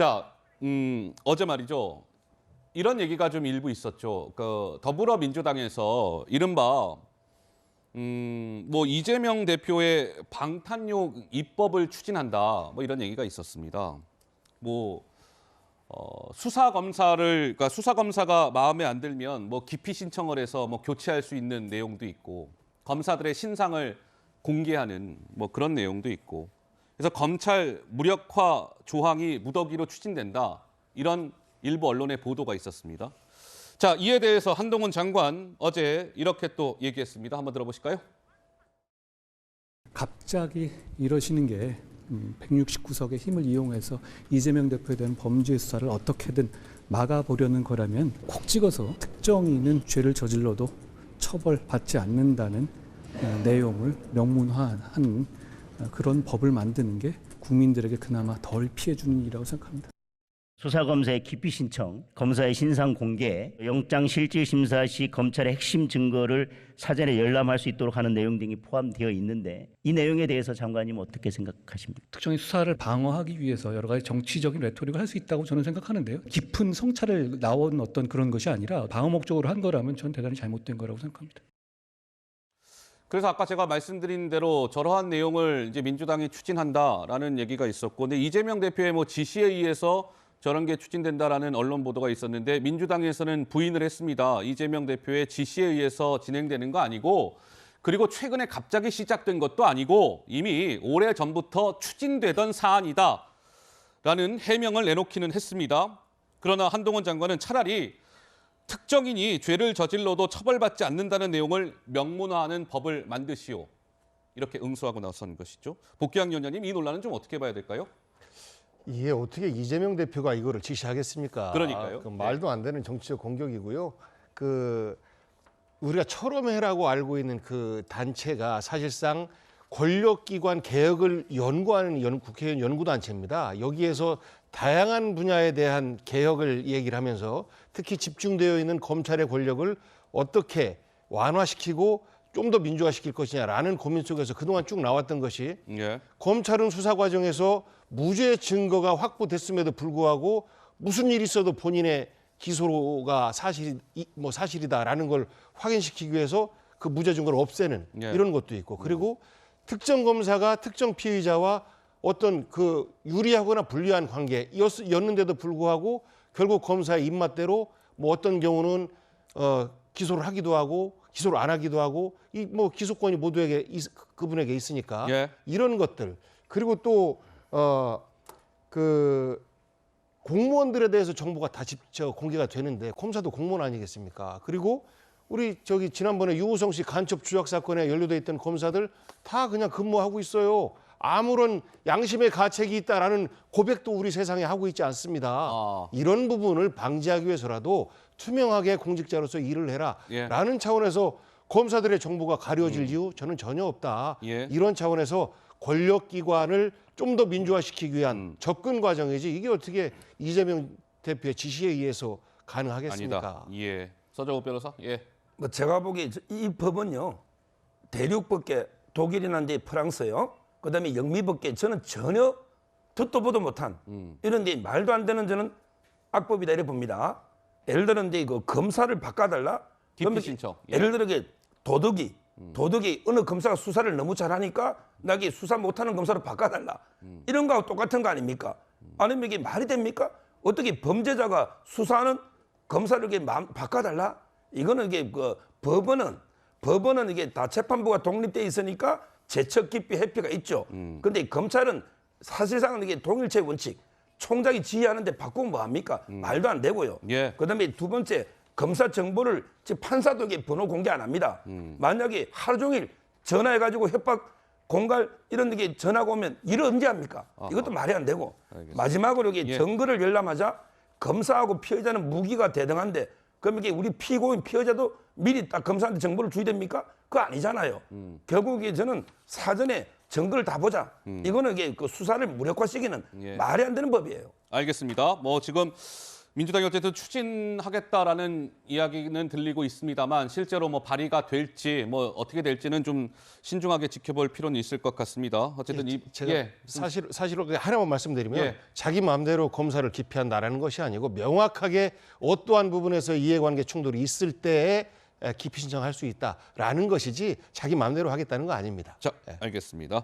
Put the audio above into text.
자, 어제 말이죠. 이런 얘기가 좀 일부 있었죠. 그 더불어민주당에서 이른바 뭐 이재명 대표의 방탄용 입법을 추진한다. 뭐 이런 얘기가 있었습니다. 뭐 수사 검사가 마음에 안 들면 뭐 기피 신청을 해서 뭐 교체할 수 있는 내용도 있고 검사들의 신상을 공개하는 뭐 그런 내용도 있고 그래서 검찰 무력화 조항이 무더기로 추진된다. 이런 일부 언론의 보도가 있었습니다. 자, 이에 대해서 한동훈 장관 어제 이렇게 또 얘기했습니다. 한번 들어보실까요? 갑자기 이러시는 게 169석의 힘을 이용해서 이재명 대표에 대한 범죄 수사를 어떻게든 막아보려는 거라면 콕 찍어서 특정인은 죄를 저질러도 처벌받지 않는다는 내용을 명문화한 그런 법을 만드는 게 국민들에게 그나마 덜 피해주는 일이라고 생각합니다. 수사검사의 기피 신청, 검사의 신상 공개, 영장실질심사 시 검찰의 핵심 증거를 사전에 열람할 수 있도록 하는 내용 등이 포함되어 있는데 이 내용에 대해서 장관님 어떻게 생각하십니까? 특정인 수사를 방어하기 위해서 여러 가지 정치적인 레토릭을 할 수 있다고 저는 생각하는데요. 깊은 성찰을 나온 어떤 그런 것이 아니라 방어 목적으로 한 거라면 저는 대단히 잘못된 거라고 생각합니다. 그래서 아까 제가 말씀드린 대로 저러한 내용을 이제 민주당이 추진한다라는 얘기가 있었고, 근데 이재명 대표의 뭐 지시에 의해서 저런 게 추진된다라는 언론 보도가 있었는데 민주당에서는 부인을 했습니다. 이재명 대표의 지시에 의해서 진행되는 거 아니고 그리고 최근에 갑자기 시작된 것도 아니고 이미 오래전부터 추진되던 사안이다라는 해명을 내놓기는 했습니다. 그러나 한동훈 장관은 차라리 특정인이 죄를 저질러도 처벌받지 않는다는 내용을 명문화하는 법을 만드시오. 이렇게 응수하고 나선 것이죠. 복귀학 위원장님, 이 논란은 좀 어떻게 봐야 될까요? 이게 어떻게 이재명 대표가 이거를 지시하겠습니까? 그러니까요. 말도 안 되는 정치적 공격이고요. 우리가 철험회라고 알고 있는 그 단체가 사실상 권력기관 개혁을 연구하는 국회의원 연구단체입니다. 여기에서 다양한 분야에 대한 개혁을 얘기를 하면서 특히 집중되어 있는 검찰의 권력을 어떻게 완화시키고 좀 더 민주화시킬 것이냐라는 고민 속에서 그동안 쭉 나왔던 것이 검찰은 수사 과정에서 무죄 증거가 확보됐음에도 불구하고 무슨 일이 있어도 본인의 기소가 사실이다라는 걸 확인시키기 위해서 그 무죄 증거를 없애는 이런 것도 있고 그리고 특정 검사가 특정 피의자와 어떤 그 유리하거나 불리한 관계였는데도 불구하고 결국 검사의 입맛대로 뭐 어떤 경우는 기소를 하기도 하고 기소를 안 하기도 하고 이 뭐 기소권이 모두에게 그분에게 있으니까 이런 것들 그리고 또 그 공무원들에 대해서 정보가 다 공개가 되는데 검사도 공무원 아니겠습니까? 그리고 우리 지난번에 유우성 씨 간첩 조작 사건에 연루돼 있던 검사들 다 그냥 근무하고 있어요. 아무런 양심의 가책이 있다라는 고백도 우리 세상에 하고 있지 않습니다. 이런 부분을 방지하기 위해서라도 투명하게 공직자로서 일을 해라라는 차원에서 검사들의 정보가 가려질 이유 저는 전혀 없다. 이런 차원에서 권력기관을 좀 더 민주화시키기 위한 접근 과정이지 이게 어떻게 이재명 대표의 지시에 의해서 가능하겠습니까? 아니다. 서정호 변호사. 뭐 제가 보기에 이 법은요. 대륙법계 독일이나 이제 프랑스요. 그다음에 영미법계 저는 전혀 듣도 보도 못한 이런 데 말도 안 되는 저는 악법이다 이래 봅니다. 예를 들어 이제 그 검사를 바꿔달라. 기피 신청. 예를 들어 도덕이 어느 검사가 수사를 너무 잘하니까 나기 수사 못하는 검사로 바꿔달라. 이런 거하고 똑같은 거 아닙니까? 아니면 이게 말이 됩니까? 어떻게 범죄자가 수사하는 검사를 이렇게 바꿔달라? 이거는 이게 그 법원은 이게 다 재판부가 독립돼 있으니까 제척 기피 회피가 있죠. 근데 검찰은 사실상은 이게 동일체 원칙, 총장이 지휘하는데 바꾸면 뭐 합니까? 말도 안 되고요. 그다음에 두 번째 검사 정보를 판사도 이게 번호 공개 안 합니다. 만약에 하루 종일 전화해가지고 협박, 공갈 이런 게 전화가 오면 일을 언제 합니까? 이것도 말이 안 되고. 마지막으로 이게 증거를 열람하자 검사하고 피해자는 무기가 대등한데 그럼 이게 우리 피고인 피해자도 미리 딱 검사한테 정보를 줘야 됩니까? 그거 아니잖아요. 결국에 저는 사전에 증거를 다 보자. 이거는 이게 그 수사를 무력화시키는 말이 안 되는 법이에요. 알겠습니다. 뭐 지금 민주당이 어쨌든 추진하겠다라는 이야기는 들리고 있습니다만 실제로 뭐 발의가 될지 뭐 어떻게 될지는 좀 신중하게 지켜볼 필요는 있을 것 같습니다. 어쨌든 제가 사실로 하나만 말씀드리면 예. 자기 마음대로 검사를 기피한다라는 것이 아니고 명확하게 어떠한 부분에서 이해관계 충돌이 있을 때에 기피 신청할 수 있다라는 것이지 자기 마음대로 하겠다는 거 아닙니다. 자, 알겠습니다.